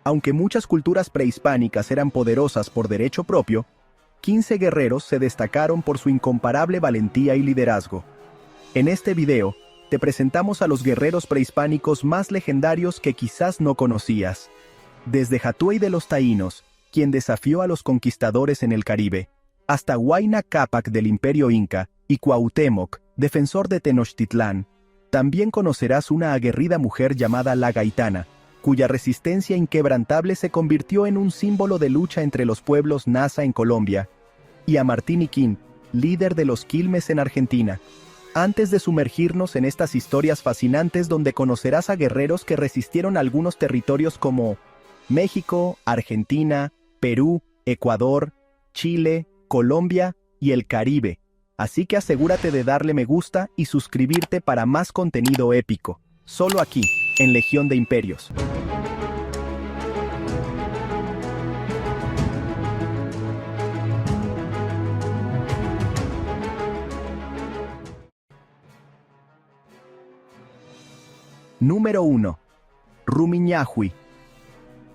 Aunque muchas culturas prehispánicas eran poderosas por derecho propio, 15 guerreros se destacaron por su incomparable valentía y liderazgo. En este video, te presentamos a los guerreros prehispánicos más legendarios que quizás no conocías. Desde Hatuey de los Taínos, quien desafió a los conquistadores en el Caribe, hasta Huayna Cápac del Imperio Inca y Cuauhtémoc, defensor de Tenochtitlán. También conocerás una aguerrida mujer llamada La Gaitana, cuya resistencia inquebrantable se convirtió en un símbolo de lucha entre los pueblos Nasa en Colombia, y a Martín Iquín, líder de los Quilmes en Argentina. Antes de sumergirnos en estas historias fascinantes donde conocerás a guerreros que resistieron algunos territorios como México, Argentina, Perú, Ecuador, Chile, Colombia y el Caribe. Así que asegúrate de darle me gusta y suscribirte para más contenido épico. Solo aquí, en Legión de Imperios. Número 1. Rumiñahui.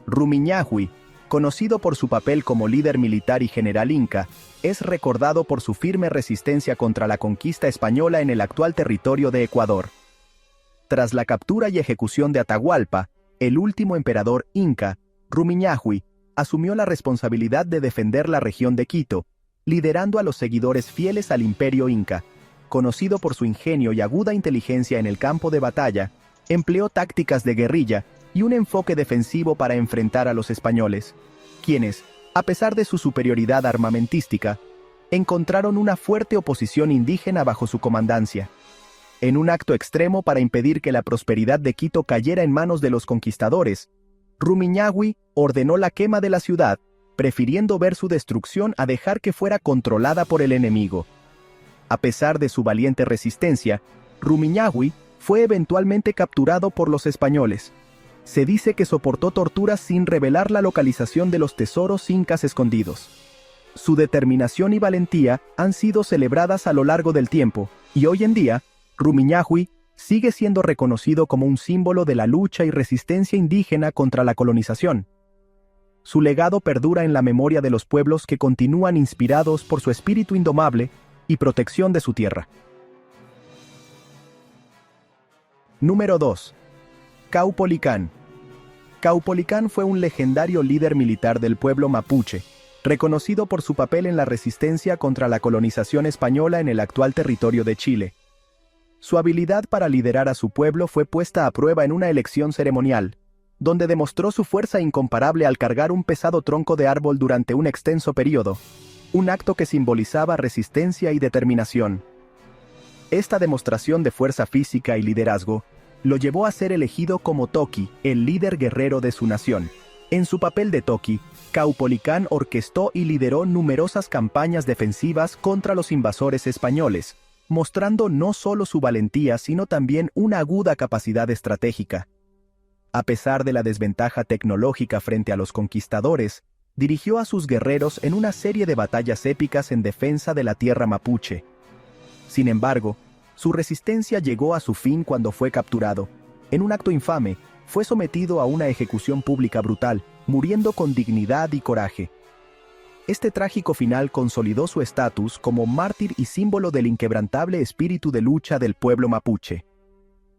Rumiñahui, conocido por su papel como líder militar y general inca, es recordado por su firme resistencia contra la conquista española en el actual territorio de Ecuador. Tras la captura y ejecución de Atahualpa, el último emperador inca, Rumiñahui asumió la responsabilidad de defender la región de Quito, liderando a los seguidores fieles al imperio inca. Conocido por su ingenio y aguda inteligencia en el campo de batalla, empleó tácticas de guerrilla y un enfoque defensivo para enfrentar a los españoles, quienes, a pesar de su superioridad armamentística, encontraron una fuerte oposición indígena bajo su comandancia. En un acto extremo para impedir que la prosperidad de Quito cayera en manos de los conquistadores, Rumiñahui ordenó la quema de la ciudad, prefiriendo ver su destrucción a dejar que fuera controlada por el enemigo. A pesar de su valiente resistencia, Rumiñahui fue eventualmente capturado por los españoles. Se dice que soportó torturas sin revelar la localización de los tesoros incas escondidos. Su determinación y valentía han sido celebradas a lo largo del tiempo, y hoy en día, Rumiñahui sigue siendo reconocido como un símbolo de la lucha y resistencia indígena contra la colonización. Su legado perdura en la memoria de los pueblos que continúan inspirados por su espíritu indomable y protección de su tierra. Número 2. Caupolicán. Caupolicán fue un legendario líder militar del pueblo mapuche, reconocido por su papel en la resistencia contra la colonización española en el actual territorio de Chile. Su habilidad para liderar a su pueblo fue puesta a prueba en una elección ceremonial, donde demostró su fuerza incomparable al cargar un pesado tronco de árbol durante un extenso periodo, un acto que simbolizaba resistencia y determinación. Esta demostración de fuerza física y liderazgo lo llevó a ser elegido como Toqui, el líder guerrero de su nación. En su papel de Toqui, Caupolicán orquestó y lideró numerosas campañas defensivas contra los invasores españoles, mostrando no solo su valentía sino también una aguda capacidad estratégica. A pesar de la desventaja tecnológica frente a los conquistadores, dirigió a sus guerreros en una serie de batallas épicas en defensa de la tierra mapuche. Sin embargo, su resistencia llegó a su fin cuando fue capturado. En un acto infame, fue sometido a una ejecución pública brutal, muriendo con dignidad y coraje. Este trágico final consolidó su estatus como mártir y símbolo del inquebrantable espíritu de lucha del pueblo mapuche.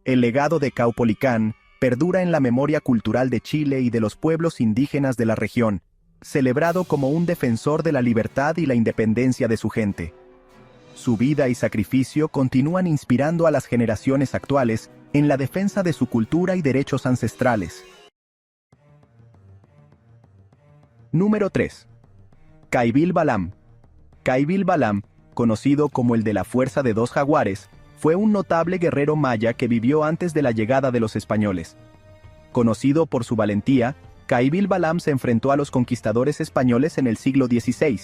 El legado de Caupolicán perdura en la memoria cultural de Chile y de los pueblos indígenas de la región, celebrado como un defensor de la libertad y la independencia de su gente. Su vida y sacrificio continúan inspirando a las generaciones actuales en la defensa de su cultura y derechos ancestrales. Número 3. Caibil Balam. Caibil Balam, conocido como el de la fuerza de dos jaguares, fue un notable guerrero maya que vivió antes de la llegada de los españoles. Conocido por su valentía, Caibil Balam se enfrentó a los conquistadores españoles en el siglo XVI.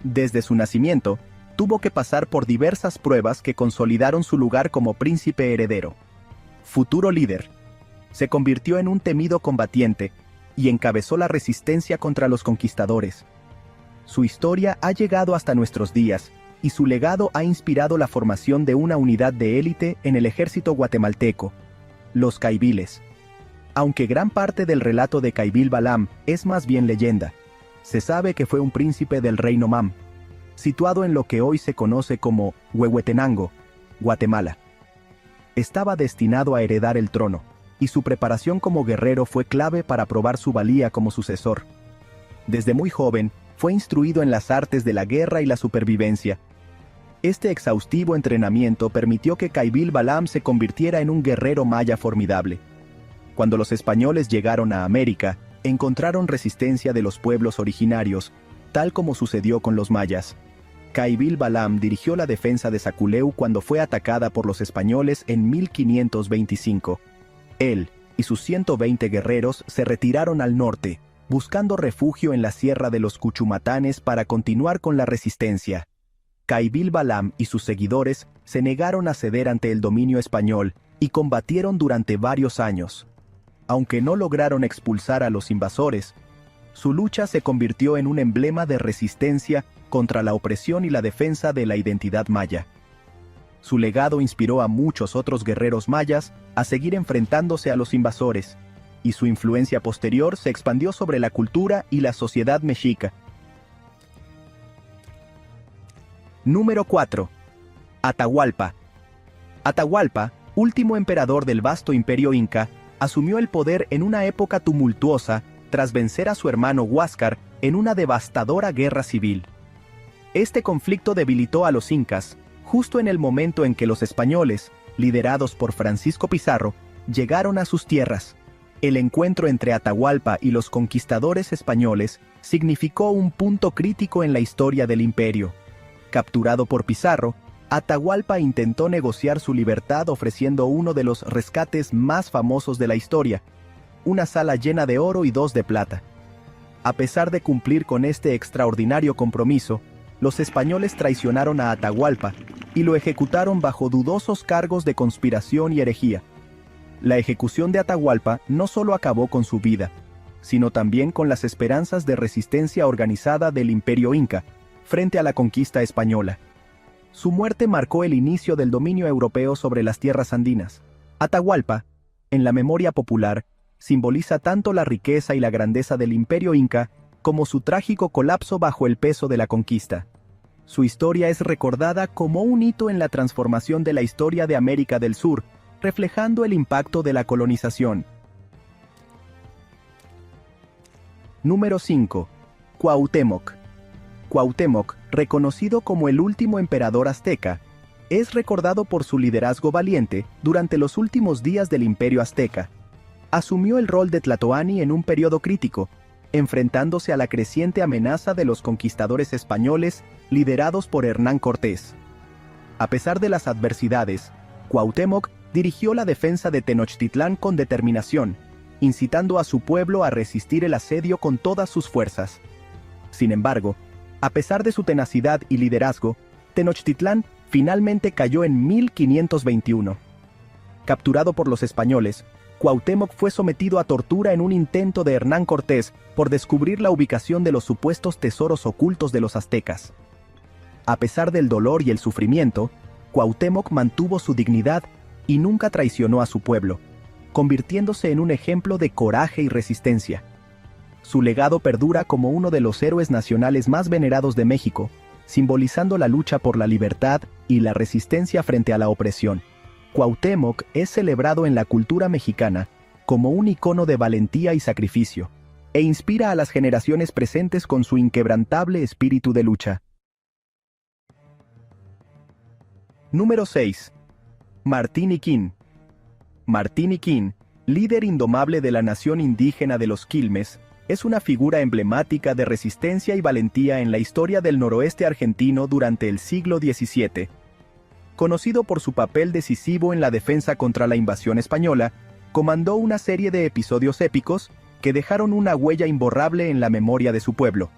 Desde su nacimiento, tuvo que pasar por diversas pruebas que consolidaron su lugar como príncipe heredero. Futuro líder, se convirtió en un temido combatiente y encabezó la resistencia contra los conquistadores. Su historia ha llegado hasta nuestros días, y su legado ha inspirado la formación de una unidad de élite en el ejército guatemalteco, los caibiles. Aunque gran parte del relato de Caibil Balam es más bien leyenda, se sabe que fue un príncipe del reino Mam, situado en lo que hoy se conoce como Huehuetenango, Guatemala. Estaba destinado a heredar el trono, y su preparación como guerrero fue clave para probar su valía como sucesor. Desde muy joven, fue instruido en las artes de la guerra y la supervivencia. Este exhaustivo entrenamiento permitió que Caibil Balam se convirtiera en un guerrero maya formidable. Cuando los españoles llegaron a América, encontraron resistencia de los pueblos originarios, tal como sucedió con los mayas. Caibil Balam dirigió la defensa de Zaculeu cuando fue atacada por los españoles en 1525. Él y sus 120 guerreros se retiraron al norte, buscando refugio en la Sierra de los Cuchumatanes para continuar con la resistencia. Caibil Balam y sus seguidores se negaron a ceder ante el dominio español y combatieron durante varios años. Aunque no lograron expulsar a los invasores, su lucha se convirtió en un emblema de resistencia contra la opresión y la defensa de la identidad maya. Su legado inspiró a muchos otros guerreros mayas a seguir enfrentándose a los invasores, y su influencia posterior se expandió sobre la cultura y la sociedad mexica. Número 4. Atahualpa. Atahualpa, último emperador del vasto imperio inca, asumió el poder en una época tumultuosa tras vencer a su hermano Huáscar en una devastadora guerra civil. Este conflicto debilitó a los incas, justo en el momento en que los españoles, liderados por Francisco Pizarro, llegaron a sus tierras. El encuentro entre Atahualpa y los conquistadores españoles significó un punto crítico en la historia del imperio. Capturado por Pizarro, Atahualpa intentó negociar su libertad ofreciendo uno de los rescates más famosos de la historia, una sala llena de oro y 2 de plata. A pesar de cumplir con este extraordinario compromiso, los españoles traicionaron a Atahualpa y lo ejecutaron bajo dudosos cargos de conspiración y herejía. La ejecución de Atahualpa no solo acabó con su vida, sino también con las esperanzas de resistencia organizada del Imperio Inca frente a la conquista española. Su muerte marcó el inicio del dominio europeo sobre las tierras andinas. Atahualpa, en la memoria popular, simboliza tanto la riqueza y la grandeza del Imperio Inca como su trágico colapso bajo el peso de la conquista. Su historia es recordada como un hito en la transformación de la historia de América del Sur, reflejando el impacto de la colonización. Número 5. Cuauhtémoc. Cuauhtémoc, reconocido como el último emperador azteca, es recordado por su liderazgo valiente durante los últimos días del Imperio Azteca. Asumió el rol de Tlatoani en un periodo crítico, enfrentándose a la creciente amenaza de los conquistadores españoles liderados por Hernán Cortés. A pesar de las adversidades, Cuauhtémoc dirigió la defensa de Tenochtitlán con determinación, incitando a su pueblo a resistir el asedio con todas sus fuerzas. Sin embargo, a pesar de su tenacidad y liderazgo, Tenochtitlán finalmente cayó en 1521. Capturado por los españoles, Cuauhtémoc fue sometido a tortura en un intento de Hernán Cortés por descubrir la ubicación de los supuestos tesoros ocultos de los aztecas. A pesar del dolor y el sufrimiento, Cuauhtémoc mantuvo su dignidad y nunca traicionó a su pueblo, convirtiéndose en un ejemplo de coraje y resistencia. Su legado perdura como uno de los héroes nacionales más venerados de México, simbolizando la lucha por la libertad y la resistencia frente a la opresión. Cuauhtémoc es celebrado en la cultura mexicana como un icono de valentía y sacrificio, e inspira a las generaciones presentes con su inquebrantable espíritu de lucha. Número 6. Martín Iquín. Martín Iquín, líder indomable de la nación indígena de los Quilmes, es una figura emblemática de resistencia y valentía en la historia del noroeste argentino durante el siglo XVII. Conocido por su papel decisivo en la defensa contra la invasión española, comandó una serie de episodios épicos que dejaron una huella imborrable en la memoria de su pueblo.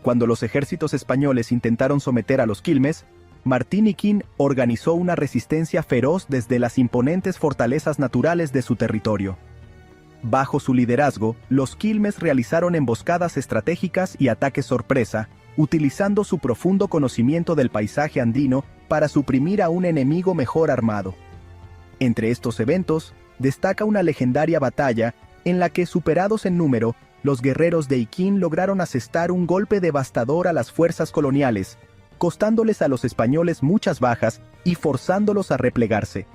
Cuando los ejércitos españoles intentaron someter a los Quilmes, Martín Iquín organizó una resistencia feroz desde las imponentes fortalezas naturales de su territorio. Bajo su liderazgo, los Quilmes realizaron emboscadas estratégicas y ataques sorpresa, utilizando su profundo conocimiento del paisaje andino para suprimir a un enemigo mejor armado. Entre estos eventos, destaca una legendaria batalla en la que, superados en número, los guerreros de Iquín lograron asestar un golpe devastador a las fuerzas coloniales, costándoles a los españoles muchas bajas y forzándolos a replegarse.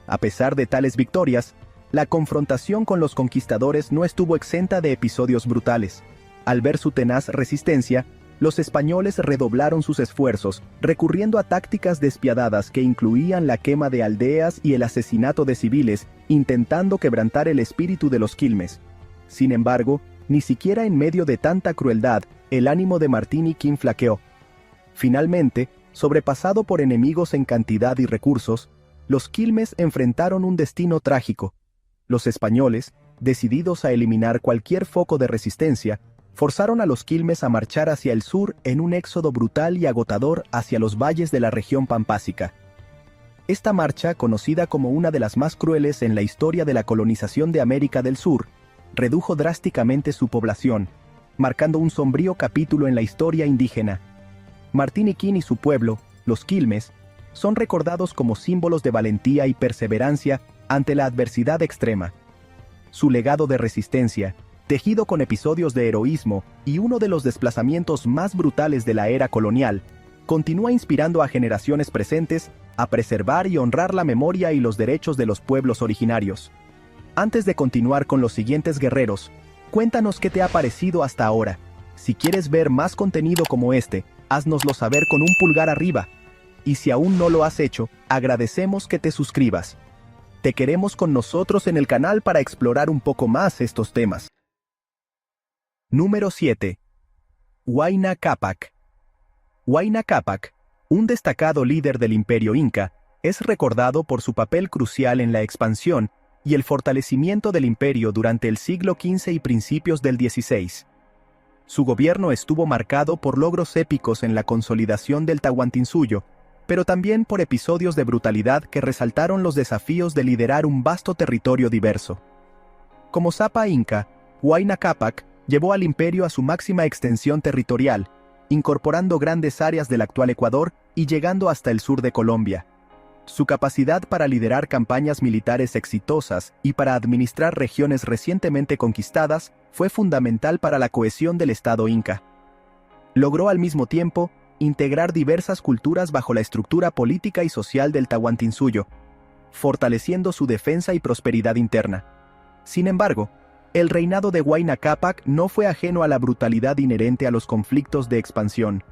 A pesar de tales victorias, la confrontación con los conquistadores no estuvo exenta de episodios brutales. Al ver su tenaz resistencia, los españoles redoblaron sus esfuerzos, recurriendo a tácticas despiadadas que incluían la quema de aldeas y el asesinato de civiles, intentando quebrantar el espíritu de los Quilmes. Sin embargo, ni siquiera en medio de tanta crueldad, el ánimo de Martín Iquín flaqueó. Finalmente, sobrepasado por enemigos en cantidad y recursos, los Quilmes enfrentaron un destino trágico. Los españoles, decididos a eliminar cualquier foco de resistencia, forzaron a los Quilmes a marchar hacia el sur en un éxodo brutal y agotador hacia los valles de la región pampásica. Esta marcha, conocida como una de las más crueles en la historia de la colonización de América del Sur, redujo drásticamente su población, marcando un sombrío capítulo en la historia indígena. Martín Iquín y su pueblo, los Quilmes, son recordados como símbolos de valentía y perseverancia ante la adversidad extrema. Su legado de resistencia, tejido con episodios de heroísmo y uno de los desplazamientos más brutales de la era colonial, continúa inspirando a generaciones presentes a preservar y honrar la memoria y los derechos de los pueblos originarios. Antes de continuar con los siguientes guerreros, cuéntanos qué te ha parecido hasta ahora. Si quieres ver más contenido como este, háznoslo saber con un pulgar arriba. Y si aún no lo has hecho, agradecemos que te suscribas. Te queremos con nosotros en el canal para explorar un poco más estos temas. Número 7. Huayna Cápac. Huayna Cápac, un destacado líder del Imperio Inca, es recordado por su papel crucial en la expansión y el fortalecimiento del imperio durante el siglo XV y principios del XVI. Su gobierno estuvo marcado por logros épicos en la consolidación del Tahuantinsuyo, pero también por episodios de brutalidad que resaltaron los desafíos de liderar un vasto territorio diverso. Como Zapa Inca, Huayna Cápac llevó al imperio a su máxima extensión territorial, incorporando grandes áreas del actual Ecuador y llegando hasta el sur de Colombia. Su capacidad para liderar campañas militares exitosas y para administrar regiones recientemente conquistadas fue fundamental para la cohesión del Estado Inca. Logró al mismo tiempo integrar diversas culturas bajo la estructura política y social del Tahuantinsuyo, fortaleciendo su defensa y prosperidad interna. Sin embargo, el reinado de Huayna Cápac no fue ajeno a la brutalidad inherente a los conflictos de expansión.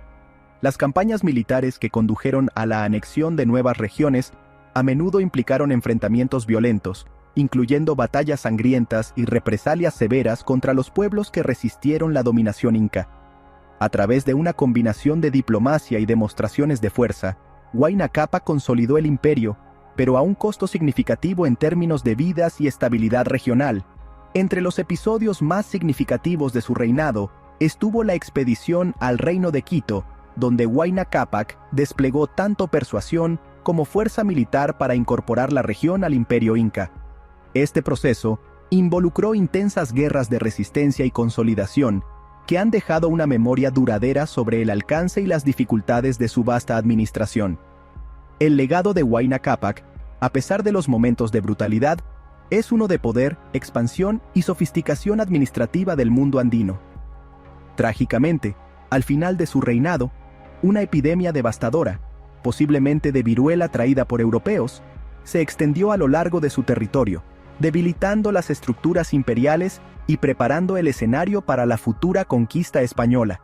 Las campañas militares que condujeron a la anexión de nuevas regiones a menudo implicaron enfrentamientos violentos, incluyendo batallas sangrientas y represalias severas contra los pueblos que resistieron la dominación inca. A través de una combinación de diplomacia y demostraciones de fuerza, Huayna Cápac consolidó el imperio, pero a un costo significativo en términos de vidas y estabilidad regional. Entre los episodios más significativos de su reinado estuvo la expedición al Reino de Quito, donde Huayna Cápac desplegó tanto persuasión como fuerza militar para incorporar la región al imperio inca. Este proceso involucró intensas guerras de resistencia y consolidación que han dejado una memoria duradera sobre el alcance y las dificultades de su vasta administración. El legado de Huayna Cápac, a pesar de los momentos de brutalidad, es uno de poder, expansión y sofisticación administrativa del mundo andino. Trágicamente, al final de su reinado, una epidemia devastadora, posiblemente de viruela traída por europeos, se extendió a lo largo de su territorio, debilitando las estructuras imperiales y preparando el escenario para la futura conquista española.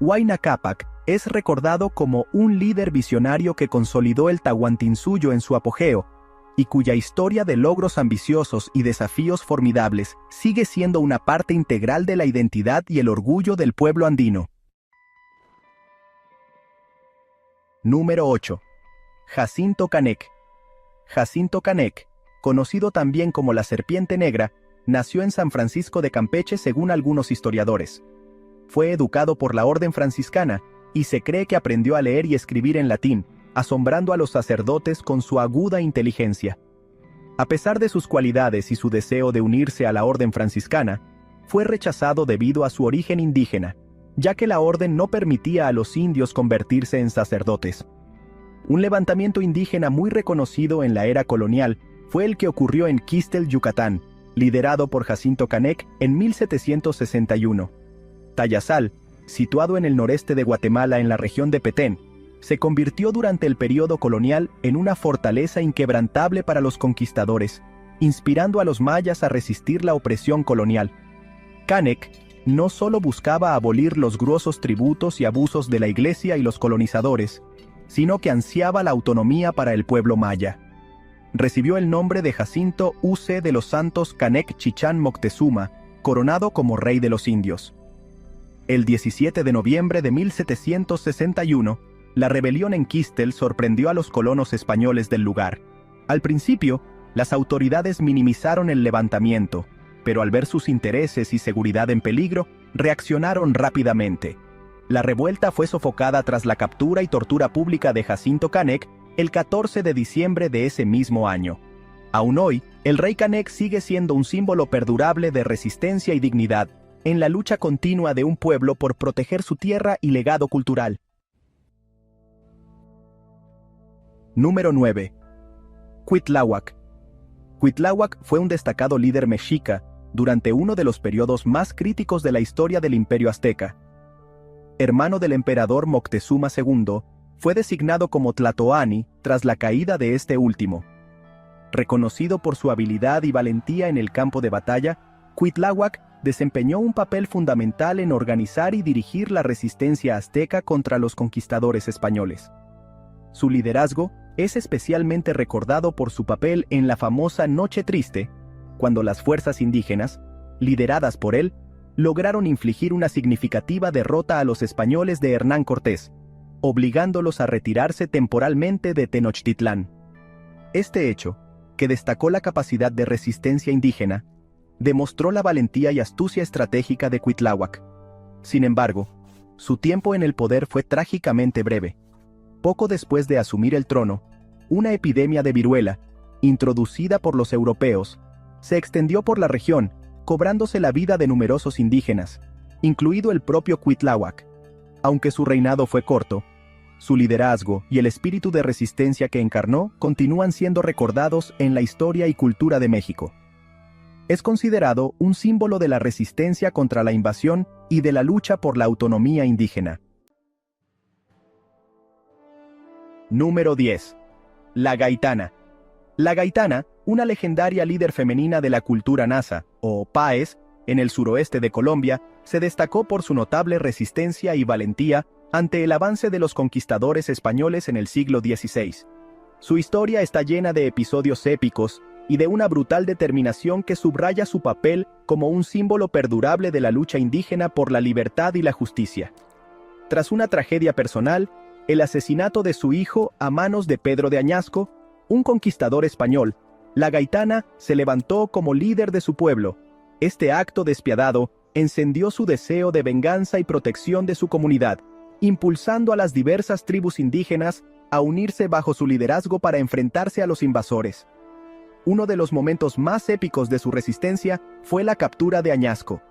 Huayna Cápac es recordado como un líder visionario que consolidó el Tahuantinsuyo en su apogeo, y cuya historia de logros ambiciosos y desafíos formidables sigue siendo una parte integral de la identidad y el orgullo del pueblo andino. Número 8. Jacinto Canec. Jacinto Canec, conocido también como la Serpiente Negra, nació en San Francisco de Campeche según algunos historiadores. Fue educado por la Orden Franciscana y se cree que aprendió a leer y escribir en latín, asombrando a los sacerdotes con su aguda inteligencia. A pesar de sus cualidades y su deseo de unirse a la Orden Franciscana, fue rechazado debido a su origen indígena, ya que la orden no permitía a los indios convertirse en sacerdotes. Un levantamiento indígena muy reconocido en la era colonial fue el que ocurrió en Quistel, Yucatán, liderado por Jacinto Canec en 1761. Tayasal, situado en el noreste de Guatemala en la región de Petén, se convirtió durante el periodo colonial en una fortaleza inquebrantable para los conquistadores, inspirando a los mayas a resistir la opresión colonial. Canec no solo buscaba abolir los gruesos tributos y abusos de la iglesia y los colonizadores, sino que ansiaba la autonomía para el pueblo maya. Recibió el nombre de Jacinto U.C. de los Santos Canec Chichán Moctezuma, coronado como rey de los indios. El 17 de noviembre de 1761, la rebelión en Quistel sorprendió a los colonos españoles del lugar. Al principio, las autoridades minimizaron el levantamiento, pero al ver sus intereses y seguridad en peligro, reaccionaron rápidamente. La revuelta fue sofocada tras la captura y tortura pública de Jacinto Canec el 14 de diciembre de ese mismo año. Aún hoy, el rey Canec sigue siendo un símbolo perdurable de resistencia y dignidad, en la lucha continua de un pueblo por proteger su tierra y legado cultural. Número 9. Cuitláhuac. Cuitláhuac fue un destacado líder mexica durante uno de los periodos más críticos de la historia del Imperio Azteca. Hermano del emperador Moctezuma II, fue designado como Tlatoani tras la caída de este último. Reconocido por su habilidad y valentía en el campo de batalla, Cuitláhuac desempeñó un papel fundamental en organizar y dirigir la resistencia azteca contra los conquistadores españoles. Su liderazgo es especialmente recordado por su papel en la famosa Noche Triste, cuando las fuerzas indígenas, lideradas por él, lograron infligir una significativa derrota a los españoles de Hernán Cortés, obligándolos a retirarse temporalmente de Tenochtitlán. Este hecho, que destacó la capacidad de resistencia indígena, demostró la valentía y astucia estratégica de Cuitláhuac. Sin embargo, su tiempo en el poder fue trágicamente breve. Poco después de asumir el trono, una epidemia de viruela, introducida por los europeos, se extendió por la región, cobrándose la vida de numerosos indígenas, incluido el propio Cuitláhuac. Aunque su reinado fue corto, su liderazgo y el espíritu de resistencia que encarnó continúan siendo recordados en la historia y cultura de México. Es considerado un símbolo de la resistencia contra la invasión y de la lucha por la autonomía indígena. Número 10. La Gaitana. La Gaitana, una legendaria líder femenina de la cultura nasa, o Páez, en el suroeste de Colombia, se destacó por su notable resistencia y valentía ante el avance de los conquistadores españoles en el siglo XVI. Su historia está llena de episodios épicos y de una brutal determinación que subraya su papel como un símbolo perdurable de la lucha indígena por la libertad y la justicia. Tras una tragedia personal, el asesinato de su hijo a manos de Pedro de Añasco, un conquistador español, la Gaitana se levantó como líder de su pueblo. Este acto despiadado encendió su deseo de venganza y protección de su comunidad, impulsando a las diversas tribus indígenas a unirse bajo su liderazgo para enfrentarse a los invasores. Uno de los momentos más épicos de su resistencia fue la captura de Añasco.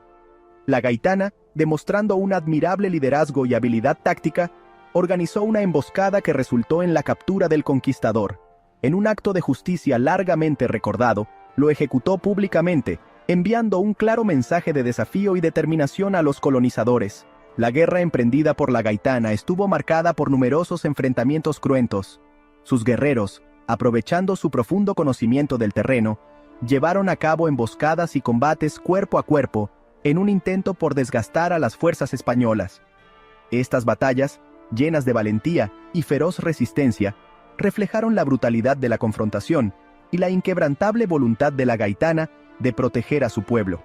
La Gaitana, demostrando un admirable liderazgo y habilidad táctica, organizó una emboscada que resultó en la captura del conquistador. En un acto de justicia largamente recordado, lo ejecutó públicamente, enviando un claro mensaje de desafío y determinación a los colonizadores. La guerra emprendida por la Gaitana estuvo marcada por numerosos enfrentamientos cruentos. Sus guerreros, aprovechando su profundo conocimiento del terreno, llevaron a cabo emboscadas y combates cuerpo a cuerpo, en un intento por desgastar a las fuerzas españolas. Estas batallas, llenas de valentía y feroz resistencia, reflejaron la brutalidad de la confrontación y la inquebrantable voluntad de la Gaitana de proteger a su pueblo.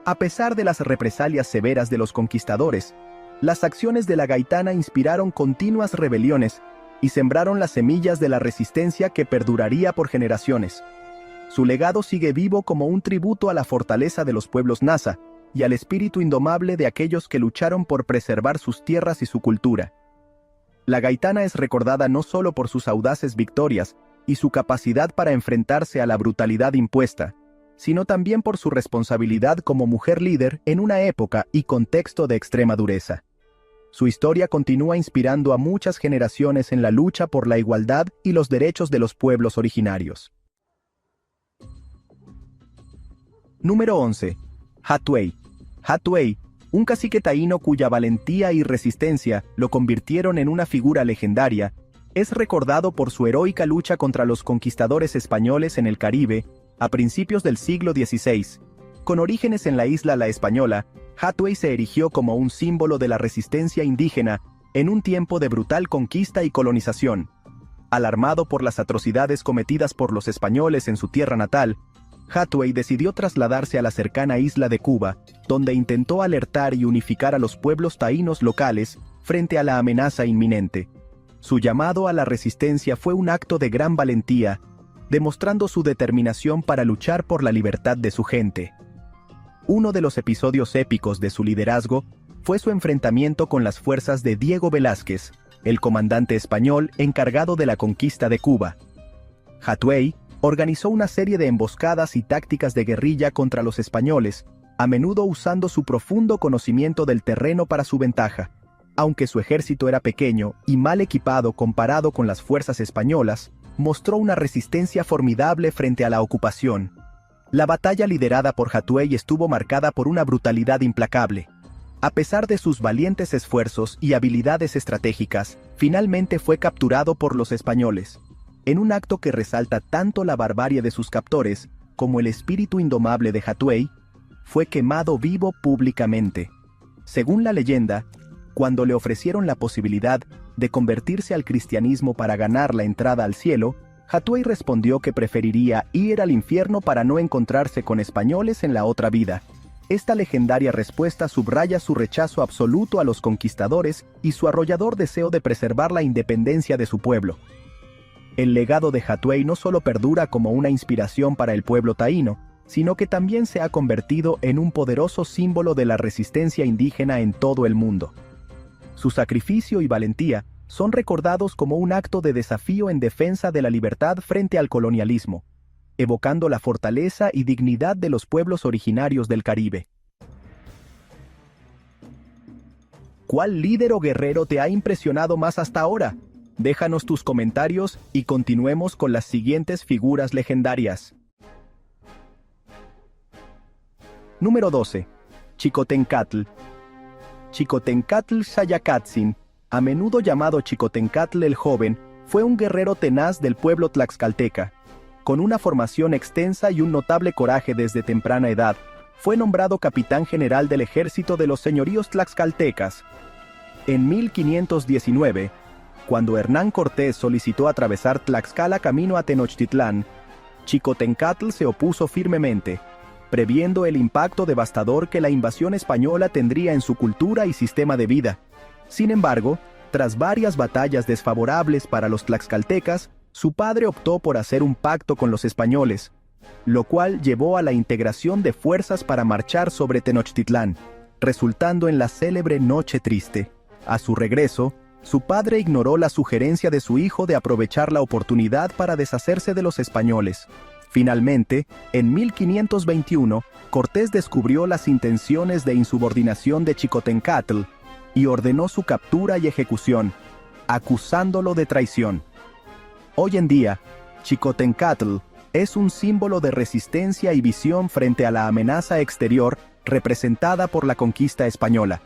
A pesar de las represalias severas de los conquistadores, las acciones de la Gaitana inspiraron continuas rebeliones y sembraron las semillas de la resistencia que perduraría por generaciones. Su legado sigue vivo como un tributo a la fortaleza de los pueblos nasa y al espíritu indomable de aquellos que lucharon por preservar sus tierras y su cultura. La Gaitana es recordada no solo por sus audaces victorias y su capacidad para enfrentarse a la brutalidad impuesta, sino también por su responsabilidad como mujer líder en una época y contexto de extrema dureza. Su historia continúa inspirando a muchas generaciones en la lucha por la igualdad y los derechos de los pueblos originarios. Número 11. Hatuey. Hatuey, un cacique taíno cuya valentía y resistencia lo convirtieron en una figura legendaria, es recordado por su heroica lucha contra los conquistadores españoles en el Caribe a principios del siglo XVI. Con orígenes en la isla La Española, Hatuey se erigió como un símbolo de la resistencia indígena en un tiempo de brutal conquista y colonización. Alarmado por las atrocidades cometidas por los españoles en su tierra natal, Hatuey decidió trasladarse a la cercana isla de Cuba, donde intentó alertar y unificar a los pueblos taínos locales frente a la amenaza inminente. Su llamado a la resistencia fue un acto de gran valentía, demostrando su determinación para luchar por la libertad de su gente. Uno de los episodios épicos de su liderazgo fue su enfrentamiento con las fuerzas de Diego Velázquez, el comandante español encargado de la conquista de Cuba. Hatuey organizó una serie de emboscadas y tácticas de guerrilla contra los españoles, a menudo usando su profundo conocimiento del terreno para su ventaja. Aunque su ejército era pequeño y mal equipado comparado con las fuerzas españolas, mostró una resistencia formidable frente a la ocupación. La batalla liderada por Hatuey estuvo marcada por una brutalidad implacable. A pesar de sus valientes esfuerzos y habilidades estratégicas, finalmente fue capturado por los españoles. En un acto que resalta tanto la barbarie de sus captores como el espíritu indomable de Hatuey, fue quemado vivo públicamente. Según la leyenda, cuando le ofrecieron la posibilidad de convertirse al cristianismo para ganar la entrada al cielo, Hatuey respondió que preferiría ir al infierno para no encontrarse con españoles en la otra vida. Esta legendaria respuesta subraya su rechazo absoluto a los conquistadores y su arrollador deseo de preservar la independencia de su pueblo. El legado de Hatuey no solo perdura como una inspiración para el pueblo taíno, sino que también se ha convertido en un poderoso símbolo de la resistencia indígena en todo el mundo. Su sacrificio y valentía son recordados como un acto de desafío en defensa de la libertad frente al colonialismo, evocando la fortaleza y dignidad de los pueblos originarios del Caribe. ¿Cuál líder o guerrero te ha impresionado más hasta ahora? Déjanos tus comentarios y continuemos con las siguientes figuras legendarias. Número 12. Xicotencatl. Xicotencatl Xayacatsin, a menudo llamado Xicotencatl el Joven, fue un guerrero tenaz del pueblo tlaxcalteca. Con una formación extensa y un notable coraje desde temprana edad, fue nombrado capitán general del ejército de los señoríos tlaxcaltecas. En 1519, cuando Hernán Cortés solicitó atravesar Tlaxcala camino a Tenochtitlán, Xicotencatl se opuso firmemente, previendo el impacto devastador que la invasión española tendría en su cultura y sistema de vida. Sin embargo, tras varias batallas desfavorables para los tlaxcaltecas, su padre optó por hacer un pacto con los españoles, lo cual llevó a la integración de fuerzas para marchar sobre Tenochtitlán, resultando en la célebre Noche Triste. A su regreso, su padre ignoró la sugerencia de su hijo de aprovechar la oportunidad para deshacerse de los españoles. Finalmente, en 1521, Cortés descubrió las intenciones de insubordinación de Xicotencatl y ordenó su captura y ejecución, acusándolo de traición. Hoy en día, Xicotencatl es un símbolo de resistencia y visión frente a la amenaza exterior representada por la conquista española.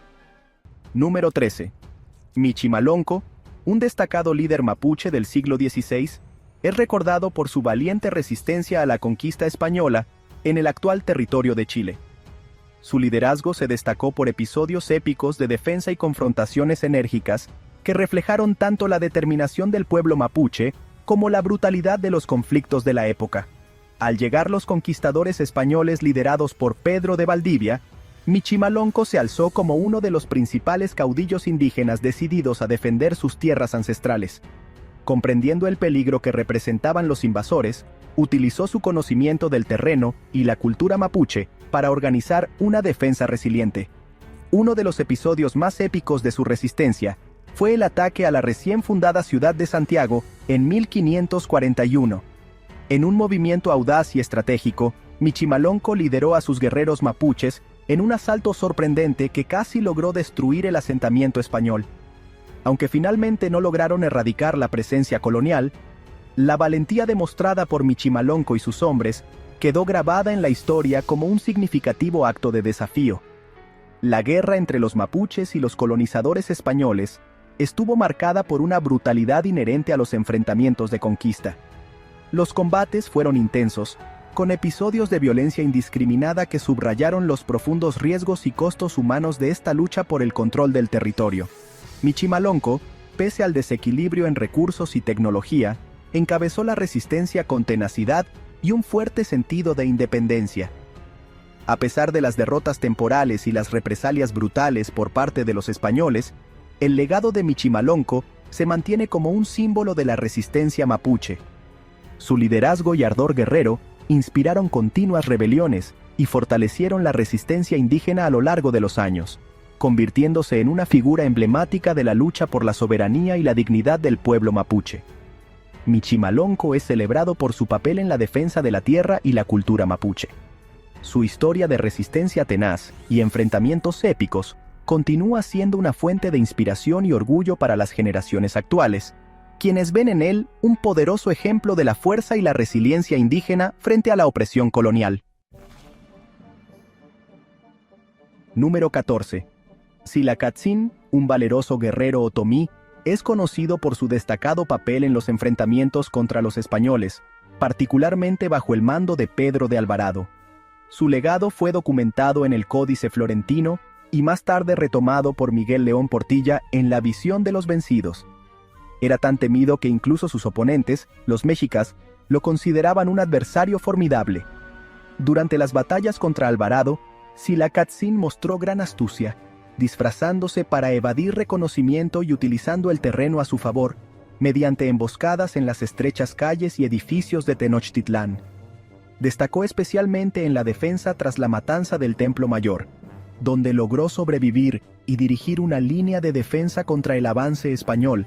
Número 13. Michimalonco, un destacado líder mapuche del siglo XVI, es recordado por su valiente resistencia a la conquista española en el actual territorio de Chile. Su liderazgo se destacó por episodios épicos de defensa y confrontaciones enérgicas que reflejaron tanto la determinación del pueblo mapuche como la brutalidad de los conflictos de la época. Al llegar los conquistadores españoles liderados por Pedro de Valdivia, Michimalonco se alzó como uno de los principales caudillos indígenas decididos a defender sus tierras ancestrales. Comprendiendo el peligro que representaban los invasores, utilizó su conocimiento del terreno y la cultura mapuche para organizar una defensa resiliente. Uno de los episodios más épicos de su resistencia fue el ataque a la recién fundada ciudad de Santiago en 1541. En un movimiento audaz y estratégico, Michimalonco lideró a sus guerreros mapuches en un asalto sorprendente que casi logró destruir el asentamiento español. Aunque finalmente no lograron erradicar la presencia colonial, la valentía demostrada por Michimalonco y sus hombres quedó grabada en la historia como un significativo acto de desafío. La guerra entre los mapuches y los colonizadores españoles estuvo marcada por una brutalidad inherente a los enfrentamientos de conquista. Los combates fueron intensos, con episodios de violencia indiscriminada que subrayaron los profundos riesgos y costos humanos de esta lucha por el control del territorio. Michimalonco, pese al desequilibrio en recursos y tecnología, encabezó la resistencia con tenacidad y un fuerte sentido de independencia. A pesar de las derrotas temporales y las represalias brutales por parte de los españoles, el legado de Michimalonco se mantiene como un símbolo de la resistencia mapuche. Su liderazgo y ardor guerrero inspiraron continuas rebeliones y fortalecieron la resistencia indígena a lo largo de los años, convirtiéndose en una figura emblemática de la lucha por la soberanía y la dignidad del pueblo mapuche. Michimalonco es celebrado por su papel en la defensa de la tierra y la cultura mapuche. Su historia de resistencia tenaz y enfrentamientos épicos continúa siendo una fuente de inspiración y orgullo para las generaciones actuales, quienes ven en él un poderoso ejemplo de la fuerza y la resiliencia indígena frente a la opresión colonial. Número 14. Silacatzin, un valeroso guerrero otomí, es conocido por su destacado papel en los enfrentamientos contra los españoles, particularmente bajo el mando de Pedro de Alvarado. Su legado fue documentado en el Códice Florentino y más tarde retomado por Miguel León Portilla en La visión de los vencidos. Era tan temido que incluso sus oponentes, los mexicas, lo consideraban un adversario formidable. Durante las batallas contra Alvarado, Silacatzin mostró gran astucia, disfrazándose para evadir reconocimiento y utilizando el terreno a su favor, mediante emboscadas en las estrechas calles y edificios de Tenochtitlán. Destacó especialmente en la defensa tras la matanza del Templo Mayor, donde logró sobrevivir y dirigir una línea de defensa contra el avance español,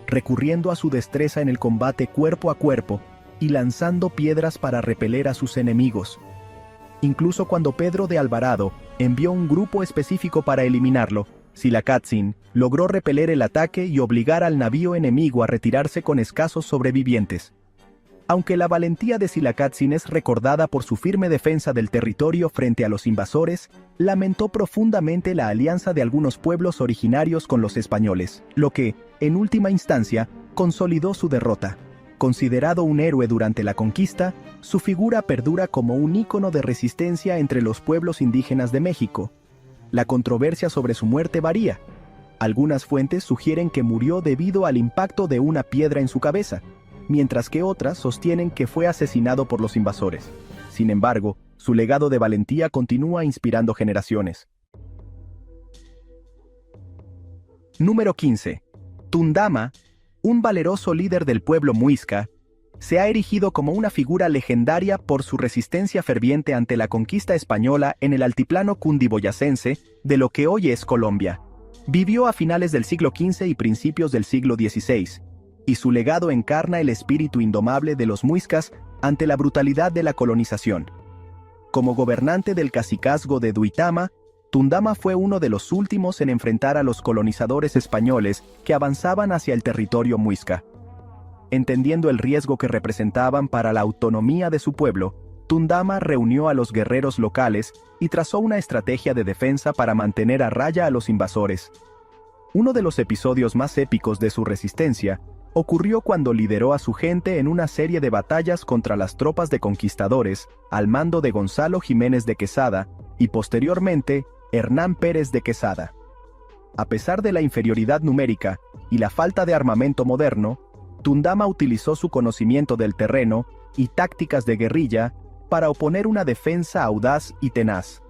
recurriendo a su destreza en el combate cuerpo a cuerpo y lanzando piedras para repeler a sus enemigos. Incluso cuando Pedro de Alvarado envió un grupo específico para eliminarlo, Silacatzin logró repeler el ataque y obligar al navío enemigo a retirarse con escasos sobrevivientes. Aunque la valentía de Silacatzin es recordada por su firme defensa del territorio frente a los invasores, lamentó profundamente la alianza de algunos pueblos originarios con los españoles, lo que, en última instancia, consolidó su derrota. Considerado un héroe durante la conquista, su figura perdura como un ícono de resistencia entre los pueblos indígenas de México. La controversia sobre su muerte varía. Algunas fuentes sugieren que murió debido al impacto de una piedra en su cabeza, mientras que otras sostienen que fue asesinado por los invasores. Sin embargo, su legado de valentía continúa inspirando generaciones. Número 15. Tundama, un valeroso líder del pueblo muisca, se ha erigido como una figura legendaria por su resistencia ferviente ante la conquista española en el altiplano cundiboyacense de lo que hoy es Colombia. Vivió a finales del siglo XV y principios del siglo XVI, y su legado encarna el espíritu indomable de los muiscas ante la brutalidad de la colonización. Como gobernante del cacicazgo de Duitama, Tundama fue uno de los últimos en enfrentar a los colonizadores españoles que avanzaban hacia el territorio muisca. Entendiendo el riesgo que representaban para la autonomía de su pueblo, Tundama reunió a los guerreros locales y trazó una estrategia de defensa para mantener a raya a los invasores. Uno de los episodios más épicos de su resistencia ocurrió cuando lideró a su gente en una serie de batallas contra las tropas de conquistadores, al mando de Gonzalo Jiménez de Quesada, y posteriormente, Hernán Pérez de Quesada. A pesar de la inferioridad numérica y la falta de armamento moderno, Tundama utilizó su conocimiento del terreno y tácticas de guerrilla para oponer una defensa audaz y tenaz.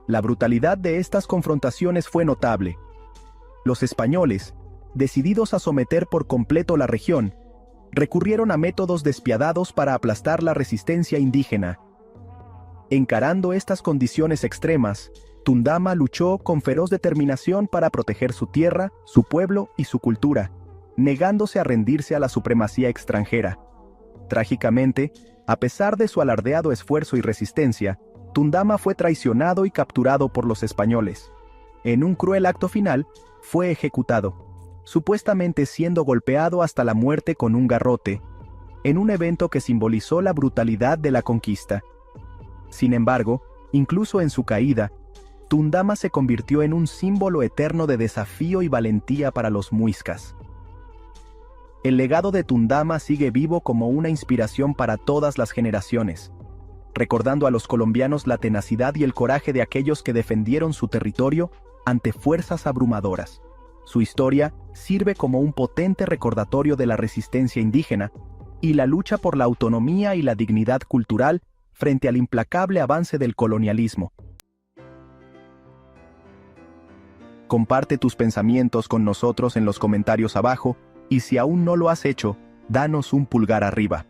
La brutalidad de estas confrontaciones fue notable. Los españoles, decididos a someter por completo la región, recurrieron a métodos despiadados para aplastar la resistencia indígena. Encarando estas condiciones extremas, Tundama luchó con feroz determinación para proteger su tierra, su pueblo y su cultura, negándose a rendirse a la supremacía extranjera. Trágicamente, a pesar de su alardeado esfuerzo y resistencia, Tundama fue traicionado y capturado por los españoles. En un cruel acto final, fue ejecutado, supuestamente siendo golpeado hasta la muerte con un garrote, en un evento que simbolizó la brutalidad de la conquista. Sin embargo, incluso en su caída, Tundama se convirtió en un símbolo eterno de desafío y valentía para los muiscas. El legado de Tundama sigue vivo como una inspiración para todas las generaciones, recordando a los colombianos la tenacidad y el coraje de aquellos que defendieron su territorio ante fuerzas abrumadoras. Su historia sirve como un potente recordatorio de la resistencia indígena y la lucha por la autonomía y la dignidad cultural frente al implacable avance del colonialismo. Comparte tus pensamientos con nosotros en los comentarios abajo y si aún no lo has hecho, danos un pulgar arriba.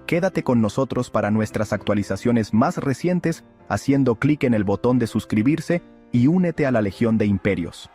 Quédate con nosotros para nuestras actualizaciones más recientes haciendo clic en el botón de suscribirse y únete a la Legión de Imperios.